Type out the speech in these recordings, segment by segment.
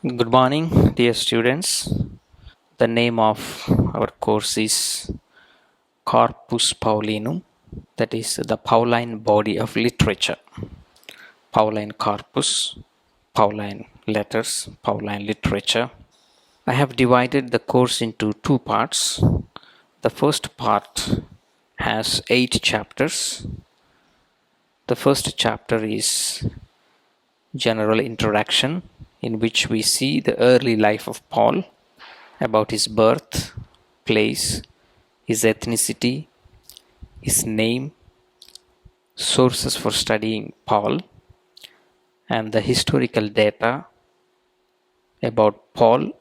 Good morning, dear students. The name of our course is Corpus Paulinum, that is the Pauline body of literature. Pauline corpus, Pauline letters, Pauline literature. I have divided the course into two parts. The first part has 8 chapters. The first chapter is general introduction, in which we see the early life of Paul, about his birth, place, his ethnicity, his name, sources for studying Paul, and the historical data about Paul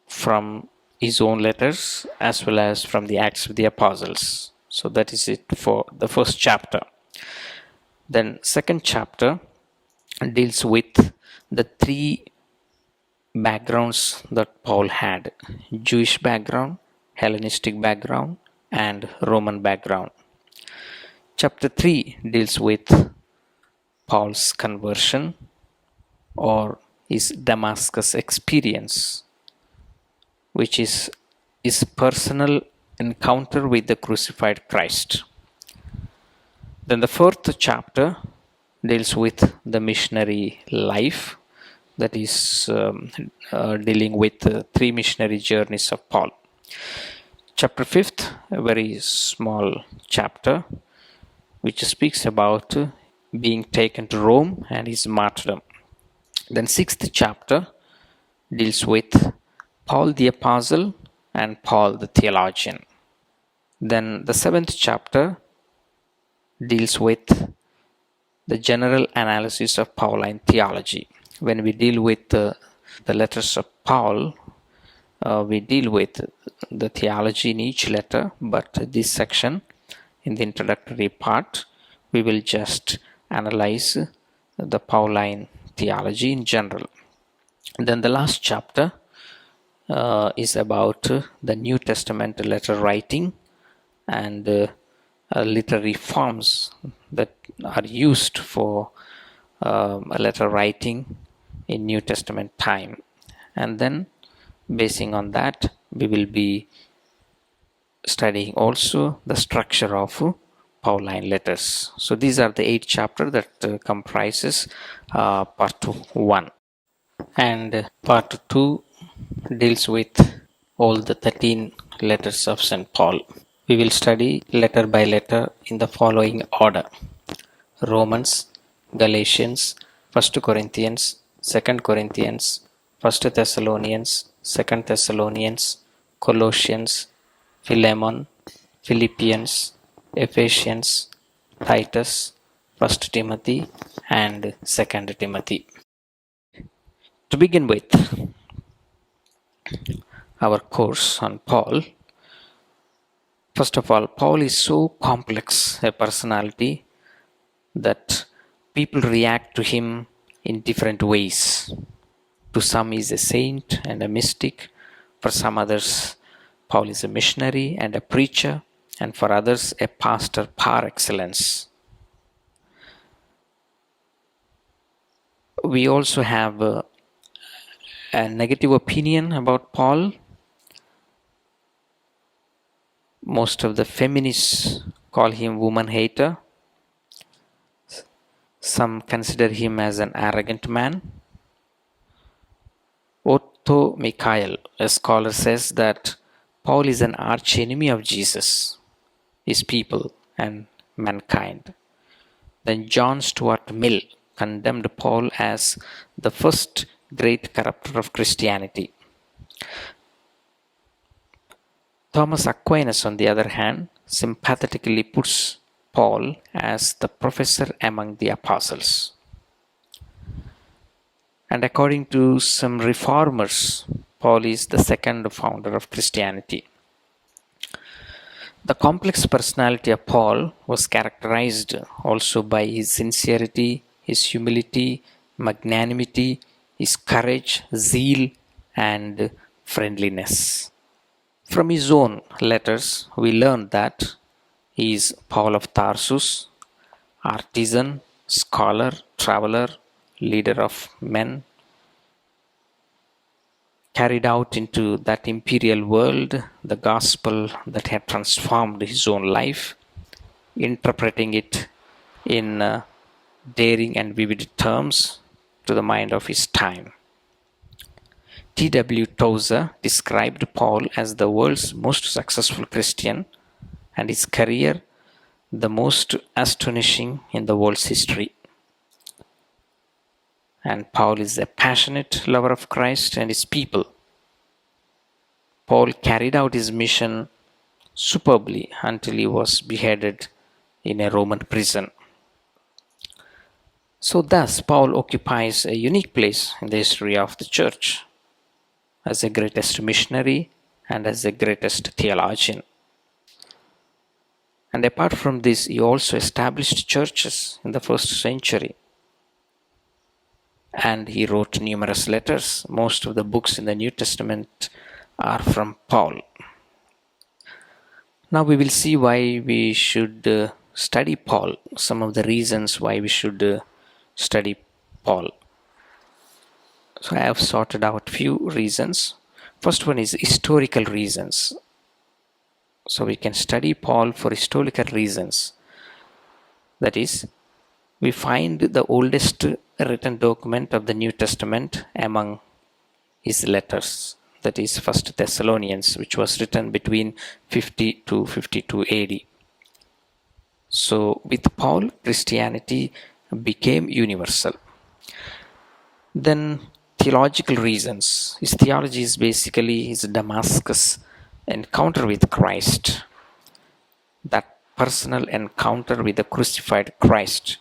from his own letters as well as from the Acts of the Apostles. So that is it for the first chapter. Then second chapter deals with the 3 backgrounds that Paul had: Jewish background, Hellenistic background, and Roman background. Chapter 3 deals with Paul's conversion or his Damascus experience, which is his personal encounter with the crucified Christ. Then the 4th chapter deals with the missionary life, that is dealing with 3 missionary journeys of Paul. Chapter 5th, a very small chapter, which speaks about being taken to Rome and his martyrdom. Then 6th chapter deals with Paul the Apostle and Paul the Theologian. Then the 7th chapter deals with the general analysis of Pauline theology. When we deal with the letters of Paul, we deal with the theology in each letter, but this section, in the introductory part, we will just analyze the Pauline theology in general. Then the last chapter is about the New Testament letter writing and literary forms that are used for letter writing in New Testament time. And then basing on that, we will be studying also the structure of Pauline letters. So these are the 8 chapters that comprises part 1. And part 2 deals with all the 13 letters of St. Paul. We will study letter by letter in the following order: Romans, Galatians, 1 Corinthians, 2 Corinthians, 1 Thessalonians, 2 Thessalonians, Colossians, Philemon, Philippians, Ephesians, Titus, 1 Timothy, and 2 Timothy. To begin with our course on Paul, first of all, Paul is so complex a personality that people react to him in different ways. To some, he is a saint and a mystic. For some others, Paul is a missionary and a preacher, and for others, a pastor par excellence. We also have a negative opinion about Paul. Most of the feminists call him woman hater. Some consider him as an arrogant man. Otto Michael, a scholar, says that Paul is an arch enemy of Jesus, his people, and mankind. Then John Stuart Mill condemned Paul as the first great corrupter of Christianity. Thomas Aquinas, on the other hand, sympathetically puts Paul as the professor among the apostles. And according to some reformers, Paul is the second founder of Christianity. The complex personality of Paul was characterized also by his sincerity, his humility, magnanimity, his courage, zeal, and friendliness. From his own letters, we learn that he is Paul of Tarsus, artisan, scholar, traveler, leader of men. carried out into that imperial world the gospel that had transformed his own life, interpreting it in daring and vivid terms to the mind of his time. T.W. Tozer described Paul as the world's most successful Christian and his career the most astonishing in the world's history. And Paul is a passionate lover of Christ and his people. Paul carried out his mission superbly until he was beheaded in a Roman prison. So thus, Paul occupies a unique place in the history of the church as the greatest missionary and as the greatest theologian. And apart from this, he also established churches in the first century. And he wrote numerous letters. Most of the books in the New Testament are from Paul. Now we will see why we should study Paul, some of the reasons why we should study Paul. So I have sorted out few reasons. First one is historical reasons. So we can study Paul for historical reasons. That is, we find the oldest written document of the New Testament among his letters. That is 1 Thessalonians, which was written between 50 to 52 AD. So with Paul, Christianity became universal. Then theological reasons. His theology is basically his Damascus encounter with Christ. That personal encounter with the crucified Christ.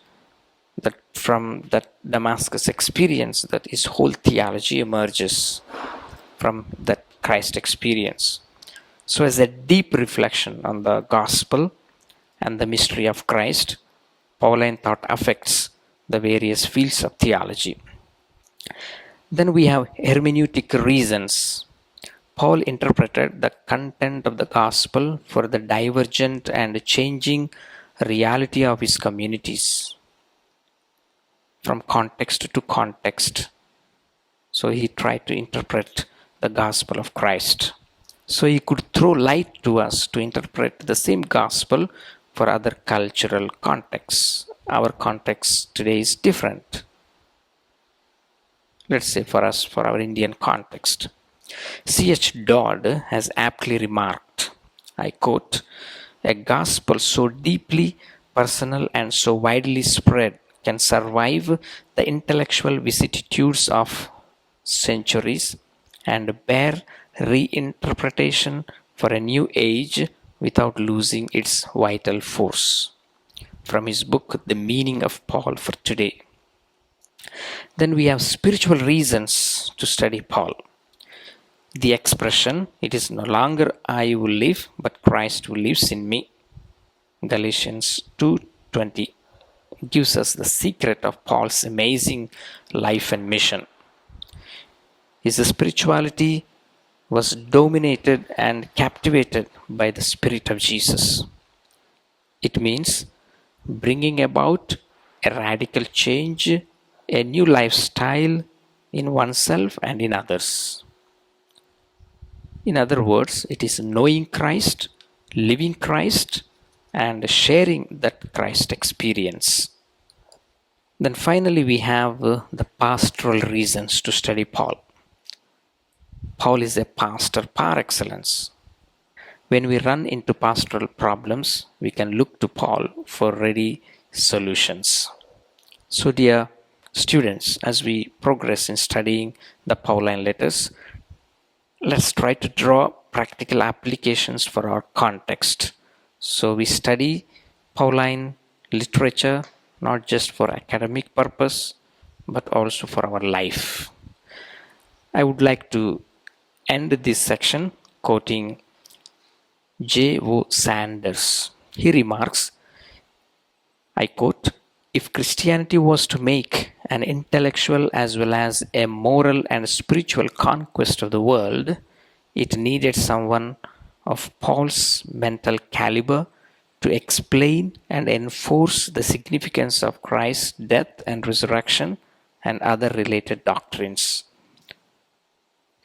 That from that Damascus experience, that his whole theology emerges from that Christ experience. So as a deep reflection on the gospel and the mystery of Christ, Pauline thought affects the various fields of theology. Then we have hermeneutic reasons. Paul interpreted the content of the gospel for the divergent and changing reality of his communities from context to context. So he tried to interpret the gospel of Christ. So he could throw light to us to interpret the same gospel for other cultural contexts. Our context today is different. Let's say for us, for our Indian context. C.H. Dodd has aptly remarked, I quote, "A gospel so deeply personal and so widely spread can survive the intellectual vicissitudes of centuries and bear reinterpretation for a new age without losing its vital force." From his book, The Meaning of Paul for Today. Then we have spiritual reasons to study Paul. The expression, "It is no longer I who live, but Christ who lives in me," Galatians 2:20, gives us the secret of Paul's amazing life and mission. His spirituality was dominated and captivated by the Spirit of Jesus. It means bringing about a radical change, a new lifestyle in oneself and in others. In other words, it is knowing Christ, living Christ, and sharing that Christ experience. Then finally we have the pastoral reasons to study Paul. Paul is a pastor par excellence. When we run into pastoral problems, we can look to Paul for ready solutions. So dear students, as we progress in studying the Pauline letters, let's try to draw practical applications for our context. So we study Pauline literature not just for academic purpose, but also for our life. I would like to end this section quoting J.O. Sanders. He remarks, I quote, "If Christianity was to make an intellectual as well as a moral and spiritual conquest of the world, it needed someone of Paul's mental caliber to explain and enforce the significance of Christ's death and resurrection and other related doctrines.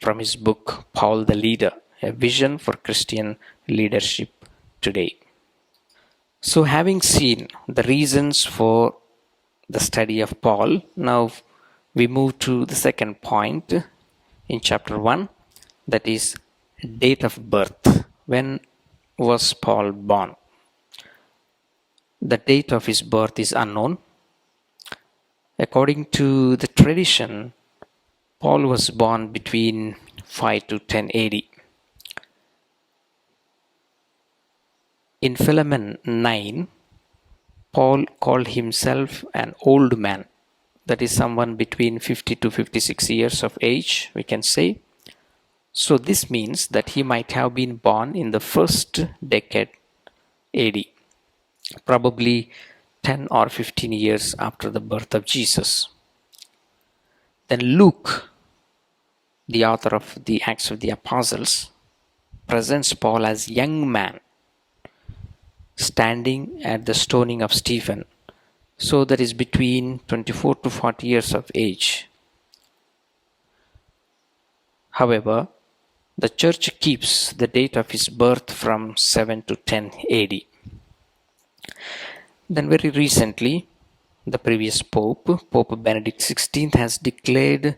from his book, Paul the Leader, a vision for Christian leadership today. So having seen the reasons for the study of Paul, now we move to the second point in chapter 1, that is date of birth. When was Paul born? The date of his birth is unknown. According to the tradition, Paul was born between 5 to 10 AD. In Philemon 9, Paul called himself an old man, that is someone between 50 to 56 years of age, we can say. So this means that he might have been born in the first decade AD, probably 10 or 15 years after the birth of Jesus. Then Luke, the author of the Acts of the Apostles, presents Paul as young man standing at the stoning of Stephen. So that is between 24 to 40 years of age. However, the church keeps the date of his birth from 7 to 10 AD. Then very recently, the previous Pope, Pope Benedict XVI, has declared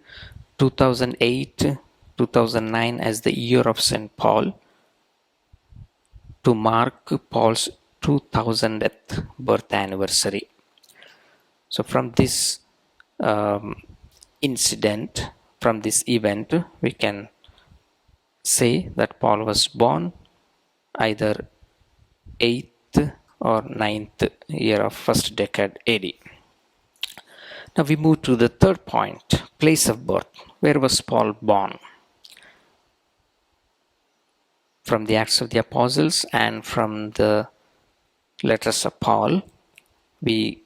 2008-2009 as the year of St. Paul to mark Paul's 2000th birth anniversary. So from this incident, from this event, we can say that Paul was born either 8th or 9th year of first decade AD. Now we move to the third point, place of birth. Where was Paul born? From the Acts of the Apostles and from the letters of Paul, we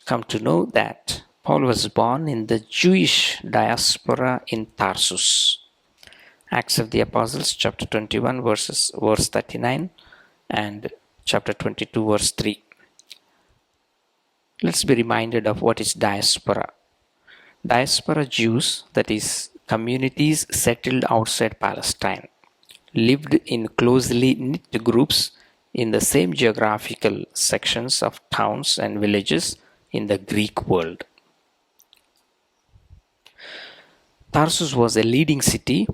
come to know that Paul was born in the Jewish diaspora in Tarsus. Acts of the Apostles, chapter 21, verse 39, and chapter 22, verse 3. Let's be reminded of what is diaspora. Diaspora Jews, that is, communities settled outside Palestine, lived in closely knit groups in the same geographical sections of towns and villages in the Greek world. Tarsus was a leading city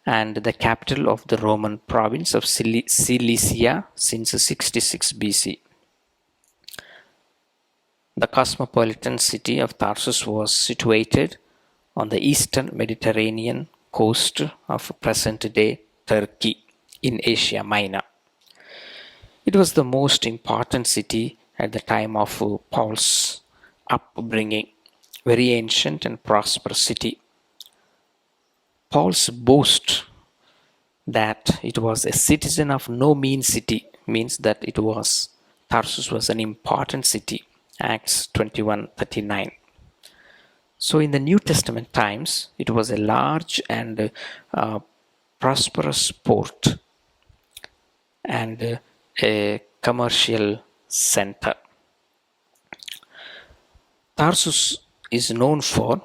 and the capital of the Roman province of Cilicia since 66 BC. The cosmopolitan city of Tarsus was situated on the eastern Mediterranean coast of present-day Turkey in Asia Minor. It was the most important city at the time of Paul's upbringing, very ancient and prosperous city. Paul's boast that it was a citizen of no mean city means that Tarsus was an important city. Acts 21:39. So in the New Testament times, it was a large and prosperous port and a commercial center. Tarsus is known for,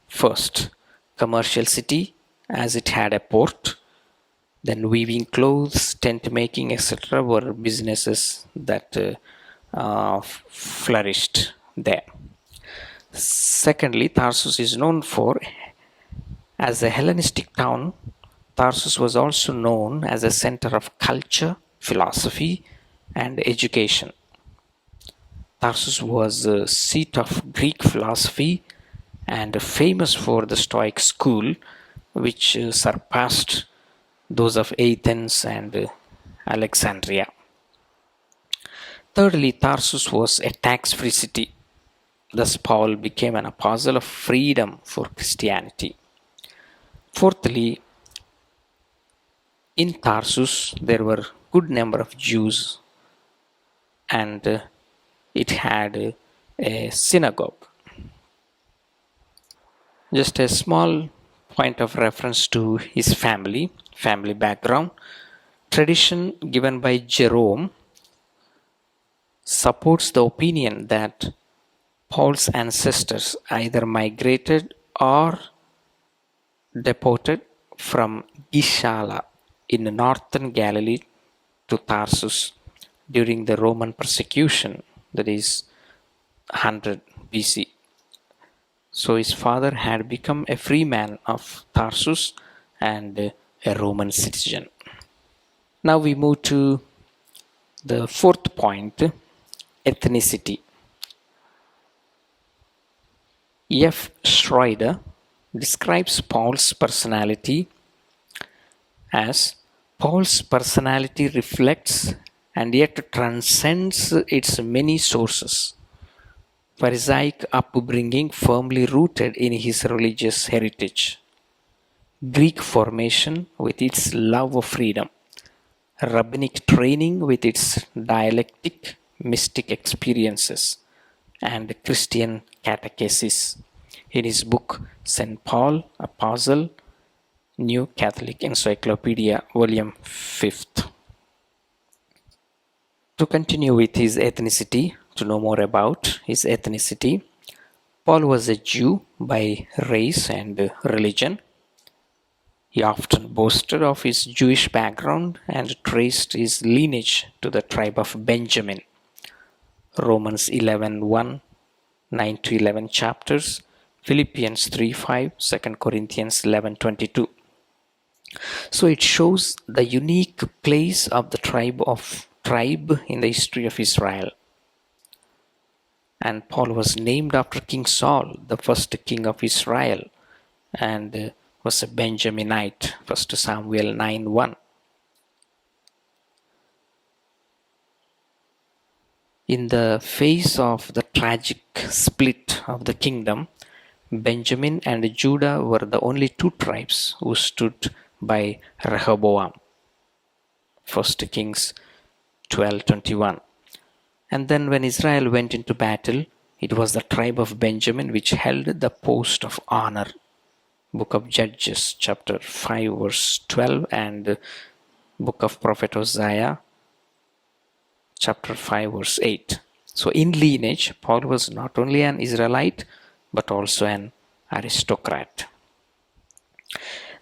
first, commercial city, as it had a port. Then weaving clothes, tent making, etc. were businesses that flourished there. Secondly, Tarsus is known for, as a Hellenistic town, Tarsus was also known as a center of culture, philosophy, and education. Tarsus was a seat of Greek philosophy and famous for the Stoic school, which surpassed those of Athens and Alexandria. Thirdly, Tarsus was a tax-free city. Thus, Paul became an apostle of freedom for Christianity. Fourthly, in Tarsus, there were good number of Jews and it had a synagogue. Just a small point of reference to his family background. Tradition given by Jerome supports the opinion that Paul's ancestors either migrated or deported from Gishala in northern Galilee to Tarsus during the Roman persecution, that is 100 BC. So his father had become a free man of Tarsus and a Roman citizen. Now we move to the fourth point, ethnicity. F. Schroeder describes Paul's personality as Paul's personality reflects and yet transcends its many sources. Pharisaic upbringing firmly rooted in his religious heritage. Greek formation with its love of freedom. Rabbinic training with its dialectic, mystic experiences, and Christian catechesis. In his book, St. Paul, Apostle, New Catholic Encyclopedia, Volume 5th. To continue with his ethnicity, to know more about his ethnicity, Paul was a Jew by race and religion. He often boasted of his Jewish background and traced his lineage to the tribe of Benjamin. Romans 11:1, 9-11 chapters, Philippians 3:5, 2 Corinthians 11:22. So it shows the unique place of the tribe in the history of Israel. And Paul was named after King Saul, the first king of Israel, and was a Benjaminite, 1 Samuel 9:1. In the face of the tragic split of the kingdom, Benjamin and Judah were the only two tribes who stood by Rehoboam. 1 Kings 12:21. And then when Israel went into battle, it was the tribe of Benjamin which held the post of honor. Book of Judges, chapter 5, verse 12, and book of Prophet Hosea, chapter 5, verse 8. So in lineage, Paul was not only an Israelite, but also an aristocrat.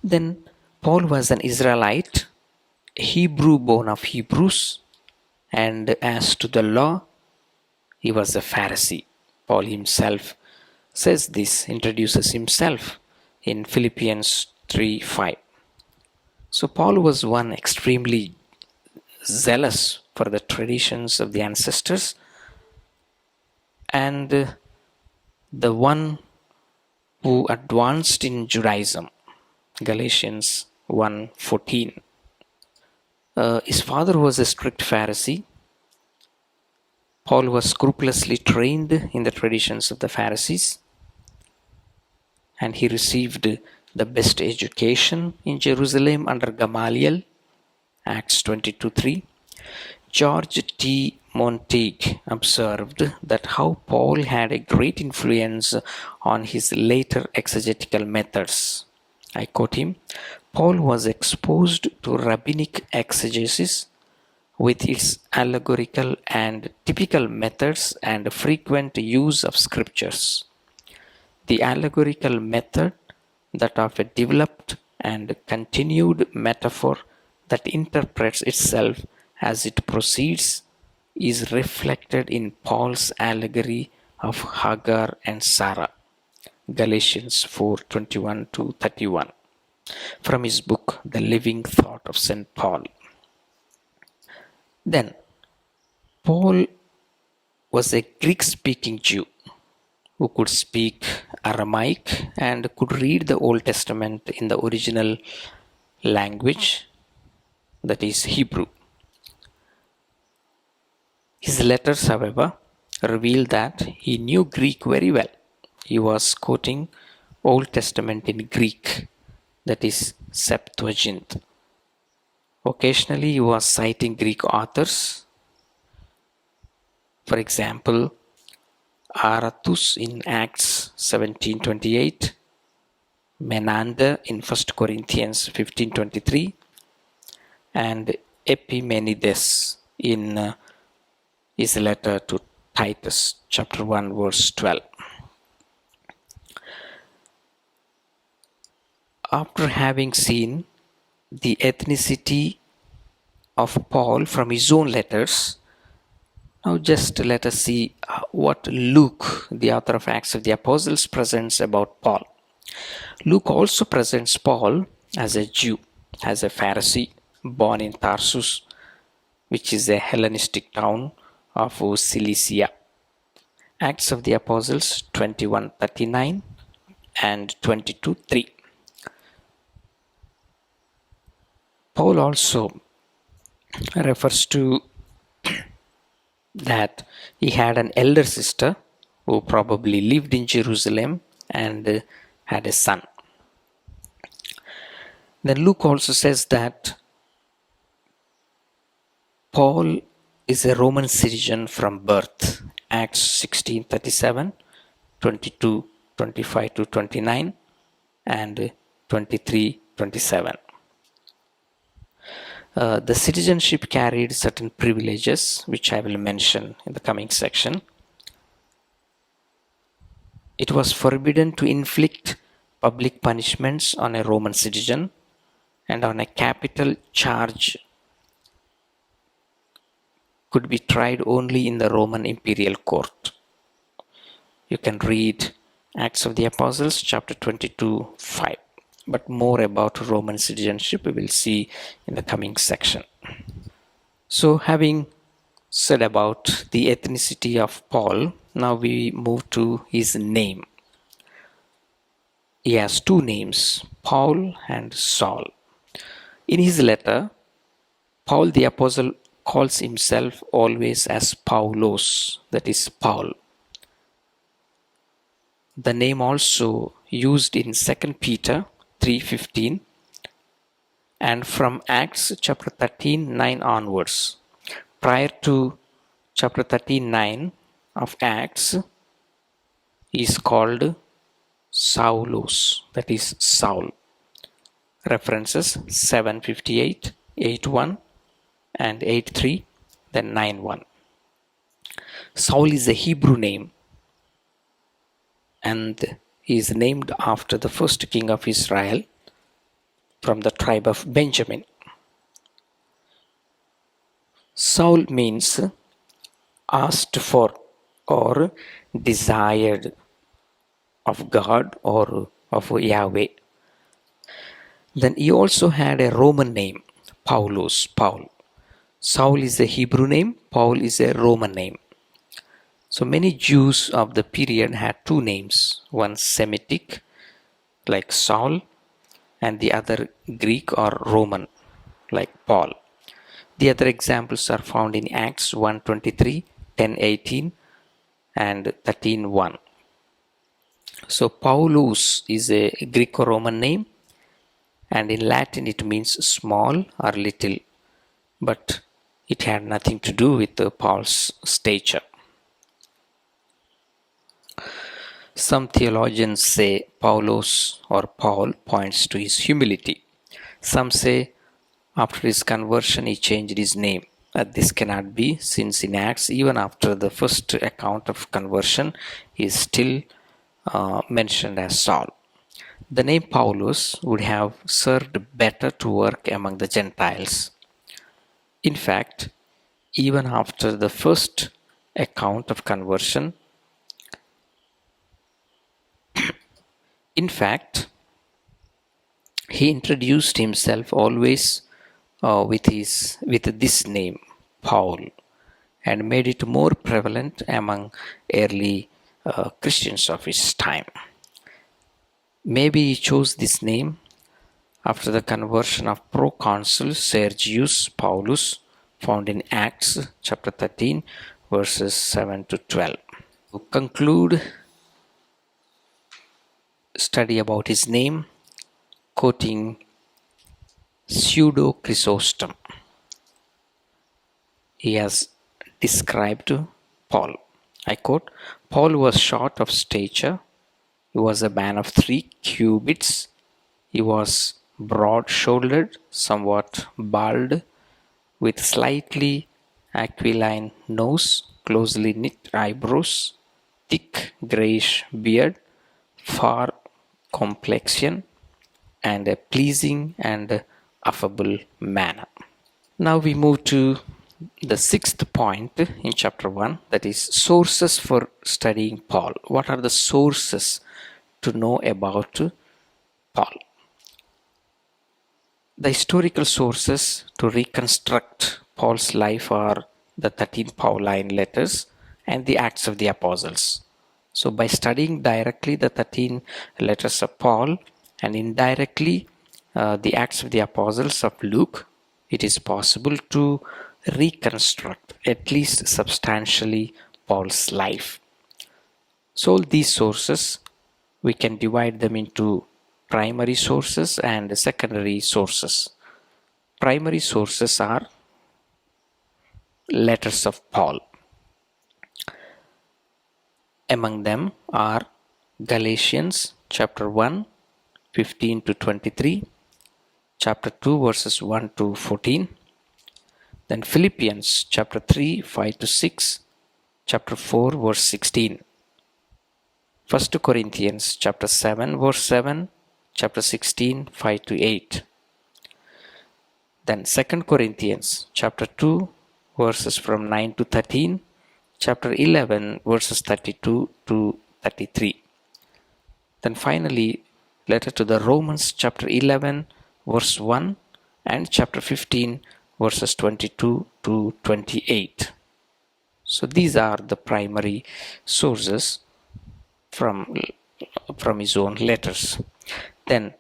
Then Paul was an Israelite, Hebrew born of Hebrews, and as to the law, he was a Pharisee. Paul himself says this, introduces himself in Philippians 3:5. So Paul was one extremely zealous for the traditions of the ancestors, and the one who advanced in Judaism. Galatians 1:14. His father was a strict Pharisee. Paul was scrupulously trained in the traditions of the Pharisees, and he received the best education in Jerusalem under Gamaliel, Acts 22:3. George T. Montague observed that how Paul had a great influence on his later exegetical methods. I quote him, Paul was exposed to rabbinic exegesis with its allegorical and typical methods and frequent use of scriptures. The allegorical method, that of a developed and continued metaphor that interprets itself as it proceeds, is reflected in Paul's allegory of Hagar and Sarah, Galatians 4:21-31, from his book The Living Thought of St. Paul. Then, Paul was a Greek-speaking Jew who could speak Aramaic and could read the Old Testament in the original language, that is Hebrew. His letters, however, reveal that he knew Greek very well. He was quoting Old Testament in Greek, that is Septuagint. Occasionally he was citing Greek authors. For example, Aratus in Acts 17:28, Menander in 1 Corinthians 15:23, and Epimenides in his letter to Titus, chapter 1, verse 12. After having seen the ethnicity of Paul from his own letters, now just let us see what Luke, the author of Acts of the Apostles, presents about Paul. Luke also presents Paul as a Jew, as a Pharisee, born in Tarsus, which is a Hellenistic town of Cilicia. Acts of the Apostles 21:39 and 22:3. Paul also refers to that he had an elder sister who probably lived in Jerusalem and had a son. Then Luke also says that Paul is a Roman citizen from birth. Acts 16:37, 22:25 to 29, and 23:27. The citizenship carried certain privileges, which I will mention in the coming section. It was forbidden to inflict public punishments on a Roman citizen, and on a capital charge could be tried only in the Roman imperial court. You can read Acts of the Apostles chapter 22:5. But more about Roman citizenship we will see in the coming section. So having said about the ethnicity of Paul, now we move to his name. He has two names, Paul and Saul. In his letter, Paul the Apostle calls himself always as Paulos, that is Paul. The name also used in 2 Peter 3:15 and from Acts chapter 13:9 onwards. Prior to chapter 13:9 of Acts, he is called Saulos, that is Saul. References 7:58, 8:1 and 8:3, then 9:1. Saul is a Hebrew name and he is named after the first king of Israel from the tribe of Benjamin. Saul means asked for or desired of God or of Yahweh. Then he also had a Roman name, Paulos, Paul. Saul is a Hebrew name, Paul is a Roman name. So many Jews of the period had two names, one Semitic like Saul and the other Greek or Roman like Paul. The other examples are found in Acts 1:23, 10:18 and 13:1. So Paulus is a Greco-Roman name and in Latin it means small or little, but it had nothing to do with Paul's stature. Some theologians say Paulos or Paul points to his humility. Some say after his conversion he changed his name. This cannot be, since in Acts, even after the first account of conversion, he is still mentioned as Saul. The name Paulus would have served better to work among the Gentiles. In fact, even after the first account of conversion, he introduced himself always with this name, Paul, and made it more prevalent among early Christians of his time. Maybe he chose this name after the conversion of proconsul Sergius Paulus, found in Acts chapter 13, verses 7 to 12. To conclude study about his name, quoting Pseudo Chrysostom. He has described Paul. I quote, Paul was short of stature. He was a man of 3 cubits. He was broad-shouldered, somewhat bald, with slightly aquiline nose, closely knit eyebrows, thick grayish beard, fair complexion, and a pleasing and affable manner. Now we move to the sixth point in chapter 1, that is sources for studying Paul. What are the sources to know about Paul? The historical sources to reconstruct Paul's life are the 13 Pauline letters and the Acts of the Apostles. So by studying directly the 13 letters of Paul and indirectly the Acts of the Apostles of Luke, it is possible to reconstruct at least substantially Paul's life. So all these sources, we can divide them into primary sources and secondary sources. Primary sources are letters of Paul. Among them are Galatians chapter 1, 15 to 23, chapter 2 verses 1 to 14, then Philippians chapter 3, 5 to 6, chapter 4 verse 16, 1 Corinthians chapter 7 verse 7, chapter 16, 5 to 8. Then 2 Corinthians chapter 2 verses from 9 to 13, chapter 11 verses 32 to 33. Then finally, letter to the Romans chapter 11 verse 1 and chapter 15 verses 22 to 28. So these are the primary sources from his own letters. Then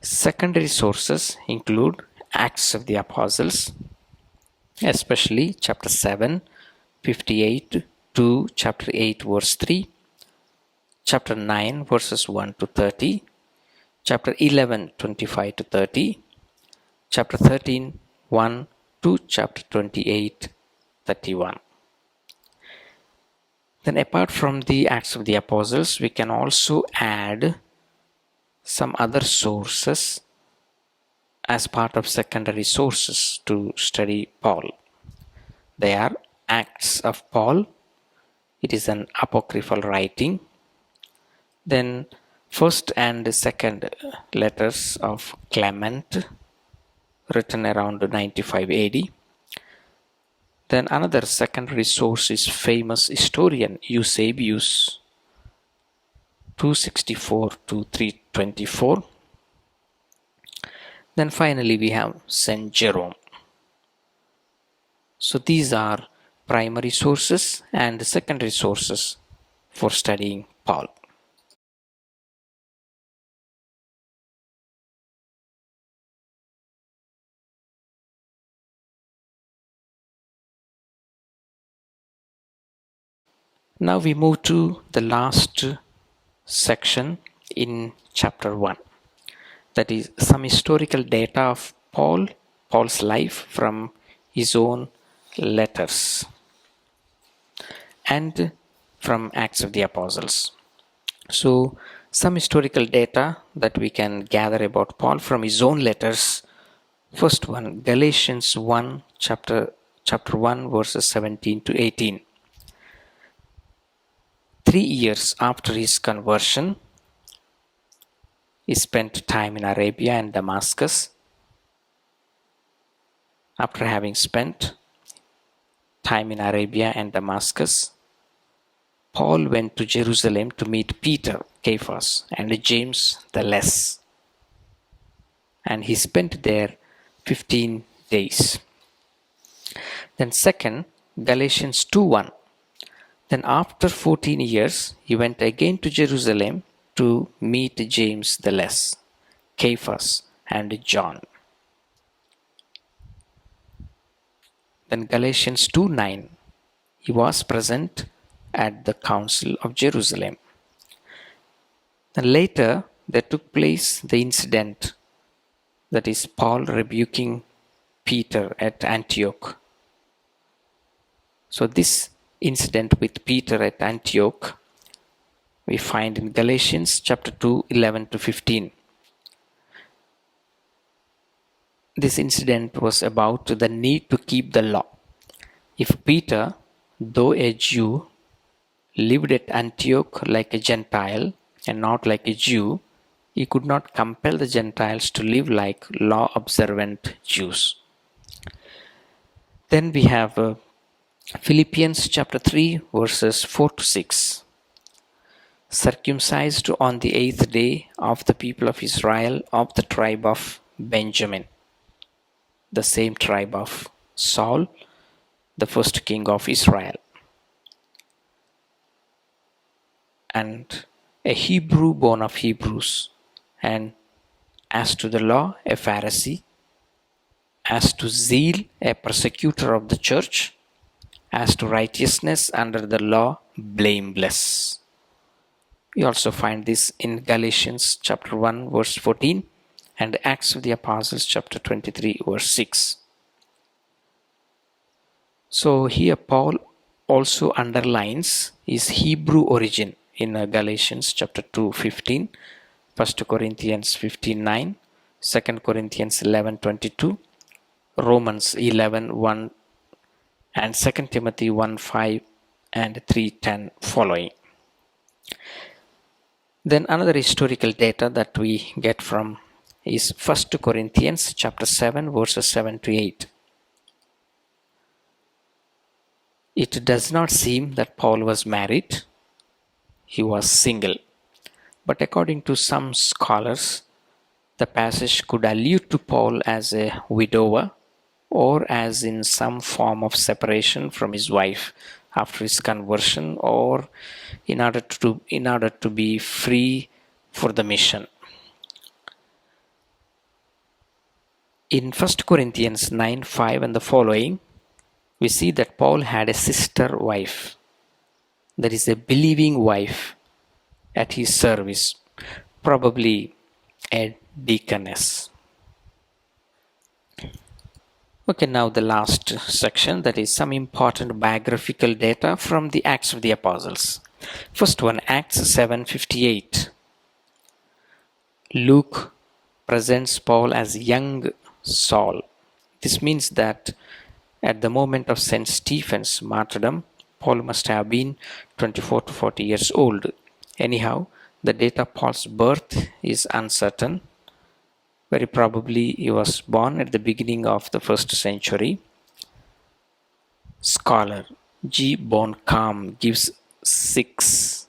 secondary sources include Acts of the Apostles, especially chapter 7, 58 to chapter 8 verse 3, chapter 9 verses 1 to 30, chapter 11, 25 to 30, chapter 13, 1 to chapter 28, 31. Then apart from the Acts of the Apostles, we can also add some other sources as part of secondary sources to study Paul. They are Acts of Paul. It is an apocryphal writing. Then first and second letters of Clement, written around 95 AD. Then another secondary source is famous historian Eusebius, 264 to 324. Then finally we have Saint Jerome. So these are primary sources and secondary sources for studying Paul. Now we move to the last section in chapter 1. That is some historical data of Paul's life from his own letters and from Acts of the Apostles. So some historical data that we can gather about Paul from his own letters. First one, Galatians 1, chapter 1 verses 17 to 18. 3 years after his conversion, he spent time in Arabia and Damascus. After having spent time in Arabia and Damascus, Paul went to Jerusalem to meet Peter, Cephas, and James the Less. And he spent there 15 days. Then second, Galatians 2:1. Then after 14 years, he went again to Jerusalem to meet James the Less, Cephas, and John. Then Galatians 2:9, he was present at the Council of Jerusalem. Then later, there took place the incident, that is Paul rebuking Peter at Antioch. So this incident with Peter at Antioch we find in Galatians chapter 2, 11 to 15. This incident was about the need to keep the law. If Peter, though a Jew, lived at Antioch like a Gentile and not like a Jew, He could not compel the Gentiles to live like law-observant Jews. Then we have Philippians chapter 3 verses 4 to 6. Circumcised on the 8th day of the people of Israel of the tribe of Benjamin, the same tribe of Saul, the first king of Israel, and a Hebrew born of Hebrews, and as to the law, a Pharisee, as to zeal, a persecutor of the church, as to righteousness under the law, blameless. We also find this in Galatians chapter 1 verse 14 and Acts of the Apostles chapter 23 verse 6. So here Paul also underlines his Hebrew origin in Galatians chapter 2:15, 1 Corinthians 15:9, 2 Corinthians 11:22, Romans 11:1, and 2 Timothy 1:5 and 3:10 following. Then another historical data that we get from is 1 Corinthians chapter 7 verses 7 to 8. It does not seem that Paul was married. He was single. But according to some scholars, the passage could allude to Paul as a widower or as in some form of separation from his wife after his conversion, or in order to be free for the mission. In 1 Corinthians 9:5 and the following, we see that Paul had a sister wife, that is a believing wife, at his service, probably a deaconess. Okay, now the last section, that is some important biographical data from the Acts of the Apostles. First one, Acts 7:58. Luke presents Paul as young Saul. This means that at the moment of St. Stephen's martyrdom, Paul must have been 24 to 40 years old. Anyhow, the date of Paul's birth is uncertain. Very probably he was born at the beginning of the 1st century. Scholar G. Bonkamp gives 6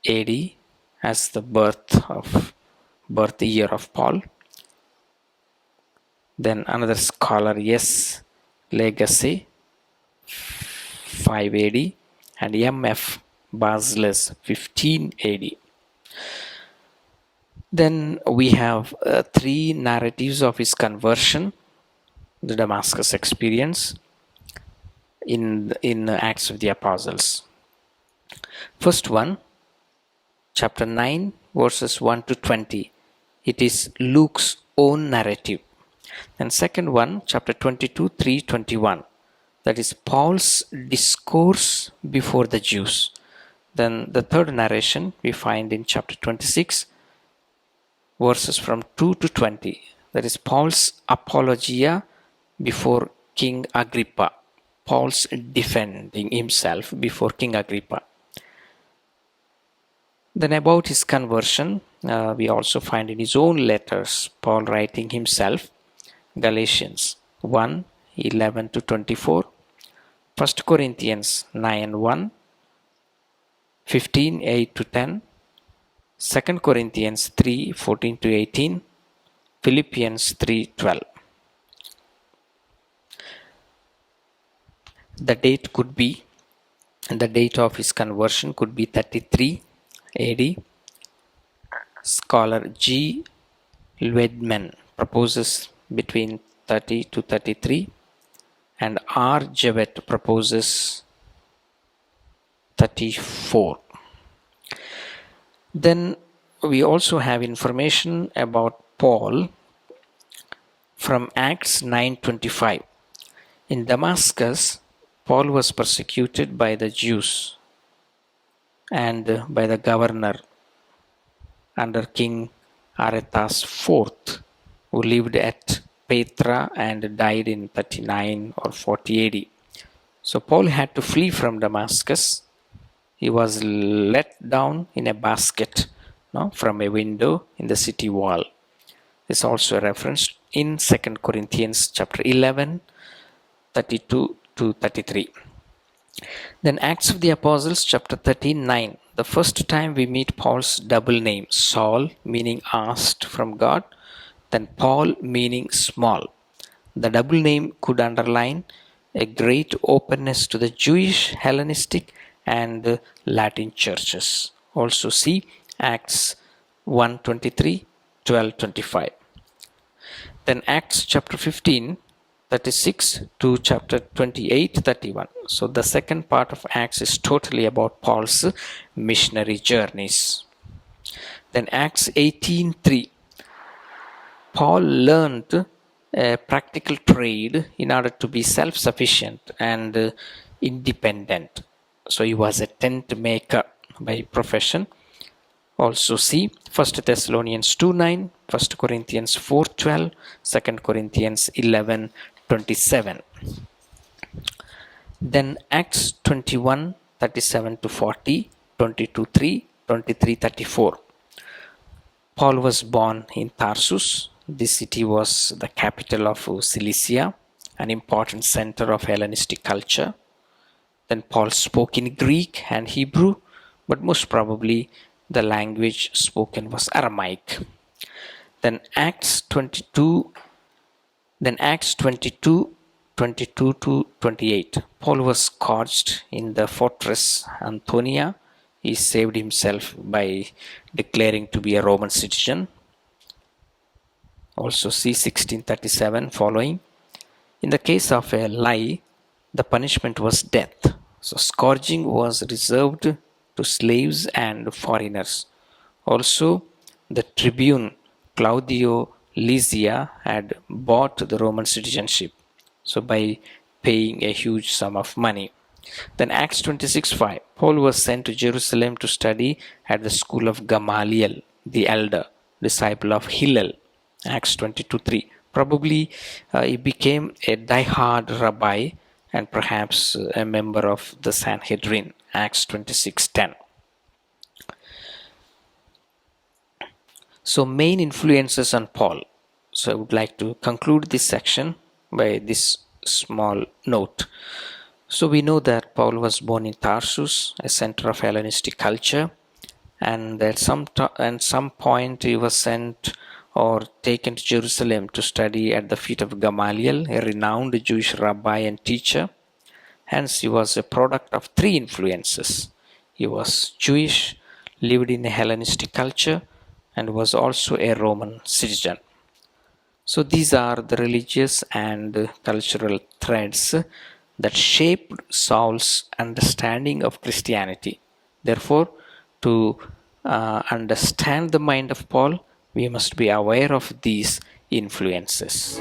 AD as the birth year of Paul. Then another scholar, S. Legacy, 5 AD, and M.F. Basileus, 15 AD. Then we have 3 narratives of his conversion, the Damascus experience, in Acts of the Apostles. First one, chapter 9, verses 1 to 20. It is Luke's own narrative. And second one, chapter 22, 3:21. That is Paul's discourse before the Jews. Then the third narration we find in chapter 26, verses from 2 to 20. That is Paul's apologia before King Agrippa. Paul's defending himself before King Agrippa. Then about his conversion, we also find in his own letters, Paul writing himself, Galatians 1, 11 to 24, 1 Corinthians 9, 1, 15, 8 to 10, 2 Corinthians 3, 14 to 18, Philippians 3, 12. The date of his conversion could be 33 AD. Scholar G. Ledman proposes between 30 to 33, and R. Jewett proposes 34. Then we also have information about Paul from Acts 9:25. In Damascus, Paul was persecuted by the Jews and by the governor under King Aretas IV, who lived at Petra and died in 39 or 40 AD. So Paul had to flee from Damascus. He was let down in a basket no, from a window in the city wall. Is also referenced in 2 Corinthians chapter 11, 32 to 33. Then Acts of the Apostles chapter 13:9. The first time we meet Paul's double name, Saul meaning asked from God, then Paul meaning small. The double name could underline a great openness to the Jewish, Hellenistic, and Latin churches. Also see Acts 1:23, 12:25. Then Acts chapter 15, 36 to chapter 28, 31. So the second part of Acts is totally about Paul's missionary journeys. Then Acts 18:3. Paul learned a practical trade in order to be self-sufficient and independent. So he was a tent maker by profession. Also see 1 Thessalonians 2:9, 1 Corinthians 4:12, 2 Corinthians 11:27. Then Acts 21:37 to 40, 22:3, 23:34. Paul was born in Tarsus. This city was the capital of Cilicia, an important center of Hellenistic culture. Then Paul spoke in Greek and Hebrew, but most probably the language spoken was Aramaic. Then Acts 22, 22 to 28. Paul was scourged in the fortress Antonia. He saved himself by declaring to be a Roman citizen. Also see 1637 following. In the case of a lie, the punishment was death. So scourging was reserved to slaves and foreigners. Also, the tribune Claudio Lysia had bought the Roman citizenship, so by paying a huge sum of money. Then Acts 26:5. Paul was sent to Jerusalem to study at the school of Gamaliel, the elder, disciple of Hillel. Acts 22:3. Probably he became a die-hard rabbi and perhaps a member of the Sanhedrin. Acts 26:10. So main influences on Paul. So I would like to conclude this section by this small note. So we know that Paul was born in Tarsus, a center of Hellenistic culture, and at some point he was sent or taken to Jerusalem to study at the feet of Gamaliel, a renowned Jewish rabbi and teacher. Hence he was a product of three influences. He was Jewish, lived in a Hellenistic culture, and was also a Roman citizen. So these are the religious and cultural threads that shaped Saul's understanding of Christianity. Therefore, to understand the mind of Paul, we must be aware of these influences.